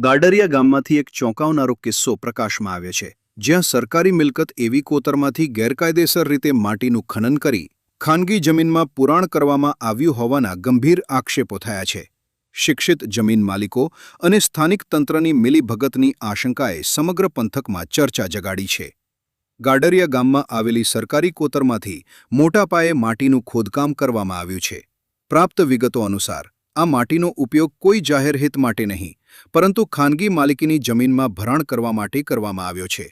ગાડરિયા ગામમાંથી એક ચોંકાવનારો કિસ્સો પ્રકાશમાં આવ્યો છે, જ્યાં સરકારી મિલકત એવી કોતરમાંથી ગેરકાયદેસર રીતે માટીનું ખનન કરી ખાનગી જમીનમાં પુરાણ કરવામાં આવ્યું હોવાના ગંભીર આક્ષેપો થયા છે. શિક્ષિત જમીન માલિકો અને સ્થાનિક તંત્રની મિલીભગતની આશંકાએ સમગ્ર પંથકમાં ચર્ચા જગાડી છે. ગાડરિયા ગામમાં આવેલી સરકારી કોતરમાંથી મોટા પાયે માટીનું ખોદકામ કરવામાં આવ્યું છે. પ્રાપ્ત વિગતો અનુસાર આ માટીનો ઉપયોગ કોઈ જાહેર હિત માટે નહીં, પરંતુ ખાનગી માલિકીની જમીનમાં ભરાણ કરવા માટે કરવામાં આવ્યો છે.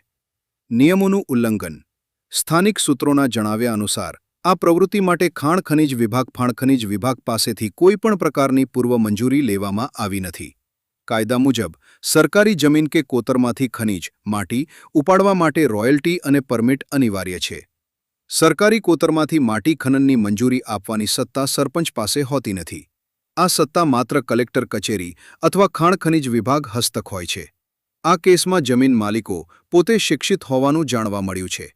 નિયમોનું ઉલ્લંઘન. સ્થાનિક સૂત્રોના જણાવ્યા અનુસાર આ પ્રવૃત્તિ માટે ખાણ ખનિજ વિભાગ પાસેથી કોઈપણ પ્રકારની પૂર્વ મંજૂરી લેવામાં આવી નથી. કાયદા મુજબ સરકારી જમીન કે કોતરમાંથી ખનિજ, માટી ઉપાડવા માટે રોયલ્ટી અને પરમિટ અનિવાર્ય છે. સરકારી કોતરમાંથી માટી ખનનની મંજૂરી આપવાની સત્તા સરપંચ પાસે હોતી નથી. આ સત્તા માત્ર કલેક્ટર કચેરી અથવા ખાણ ખનિજ વિભાગ હસ્તક હોય છે. આ કેસમાં જમીન માલિકો પોતે શિક્ષિત હોવાનું જાણવા મળ્યું છે.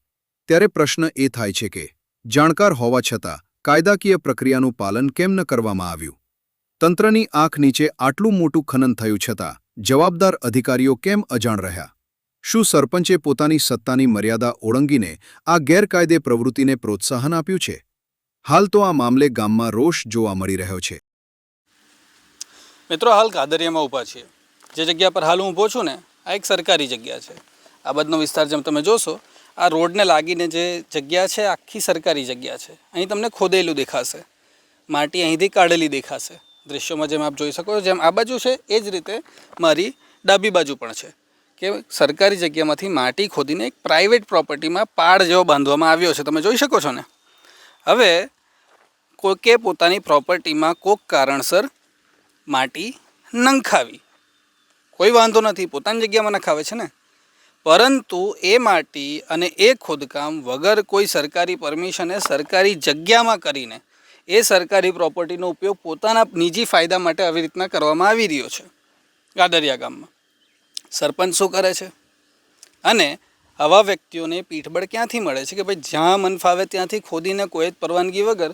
ત્યારે પ્રશ્ન એ થાય છે કે જાણકાર હોવા છતાં કાયદાકીય પ્રક્રિયાનું પાલન કેમ ન કરવામાં આવ્યું? તંત્રની આંખ નીચે આટલું મોટું ખનન થયું છતાં જવાબદાર અધિકારીઓ કેમ અજાણ રહ્યા? શું સરપંચે પોતાની સત્તાની મર્યાદા ઓળંગીને આ ગેરકાયદે પ્રવૃત્તિને પ્રોત્સાહન આપ્યું છે? હાલ તો આ મામલે ગામમાં રોષ જોવા મળી રહ્યો છે. મિત્રો, હાલ ગાદરિયામાં ઊભા છીએ. જે જગ્યા પર હાલ હું ઊભો છું ને, આ એક સરકારી જગ્યા છે. આ બધનો વિસ્તાર જેમ તમે જોશો, આ રોડને લાગીને જે જગ્યા છે આખી સરકારી જગ્યા છે. અહીં તમને ખોદેલું દેખાશે, માટી અહીંથી કાઢેલી દેખાશે. દૃશ્યોમાં જેમ આપ જોઈ શકો છો, જેમ આ બાજુ છે એ જ રીતે મારી ડાબી બાજુ પણ છે કે સરકારી જગ્યામાંથી માટી ખોદીને એક પ્રાઇવેટ પ્રોપર્ટીમાં પાડ જેવો બાંધવામાં આવ્યો છે. તમે જોઈ શકો છો ને. હવે કોઈકે પોતાની પ્રોપર્ટીમાં કોઈક કારણસર માટી નંખાવી, કોઈ વાંધો નથી, પોતાની જગ્યામાં નખાવે છે ને, પરંતુ એ માટી અને એ ખોદકામ વગર કોઈ સરકારી પરમિશને સરકારી જગ્યામાં કરીને એ સરકારી પ્રોપર્ટીનો ઉપયોગ પોતાના નિજી ફાયદા માટે આવી રીતના કરવામાં આવી રહ્યો છે. ગાડરિયા ગામમાં સરપંચ શું કરે છે? અને આવા વ્યક્તિઓને પીઠબળ ક્યાંથી મળે છે કે ભાઈ જ્યાં મન ફાવે ત્યાંથી ખોદીને કોઈ જ પરવાનગી વગર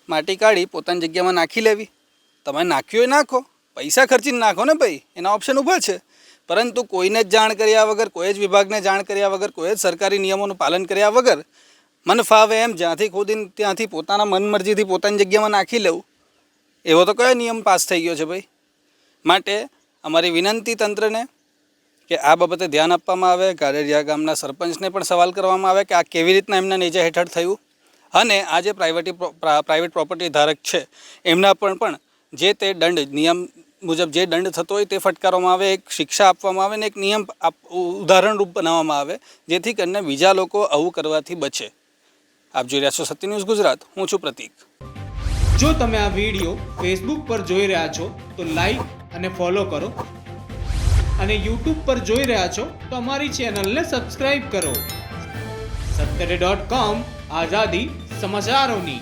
માટી કાઢી પોતાની જગ્યામાં નાખી લેવી? તમે નાખ્યું એ નાખો, પૈસા ખર્ચીને નાખો ને ભાઈ, એના ઓપ્શન ઊભા છે. પરંતુ કોઈને જ જાણ કર્યા વગર, કોઈ જ વિભાગને જાણ કર્યા વગર, કોઈ જ સરકારી નિયમોનું પાલન કર્યા વગર મન ફાવે એમ જ્યાંથી ખોદીને ત્યાંથી પોતાના મનમરજીથી પોતાની જગ્યામાં નાખી લેવું, એવો તો કયો નિયમ પાસ થઈ ગયો છે ભાઈ? માટે અમારી વિનંતી તંત્રને કે આ બાબતે ધ્યાન આપવામાં આવે. ગાડરિયા ગામના સરપંચને પણ સવાલ કરવામાં આવે કે આ કેવી રીતના એમના નેજા હેઠળ થયું, અને આ જે પ્રાઇવેટ પ્રોપર્ટી ધારક છે એમના પણ જે તે દંડ નિયમ મુજબ જે દંડ થતો હોય તે ફટકારવામાં આવે, એક શિક્ષા આપવામાં આવે ને એક નિયમ ઉદાહરણરૂપ બનાવવામાં આવે, જેથી કરીને બીજા લોકો આવું કરવાથી બચે. આપ જોઈ રહ્યા છો સત્ય ન્યૂઝ ગુજરાત. હું છું પ્રતીક. જો તમે આ વિડીયો ફેસબુક પર જોઈ રહ્યા છો તો લાઈક અને ફોલો કરો, અને યુટ્યુબ પર જોઈ રહ્યા છો તો અમારી ચેનલને સબસ્ક્રાઇબ કરો. સત્તરે.com, આઝાદી સમાચારોની.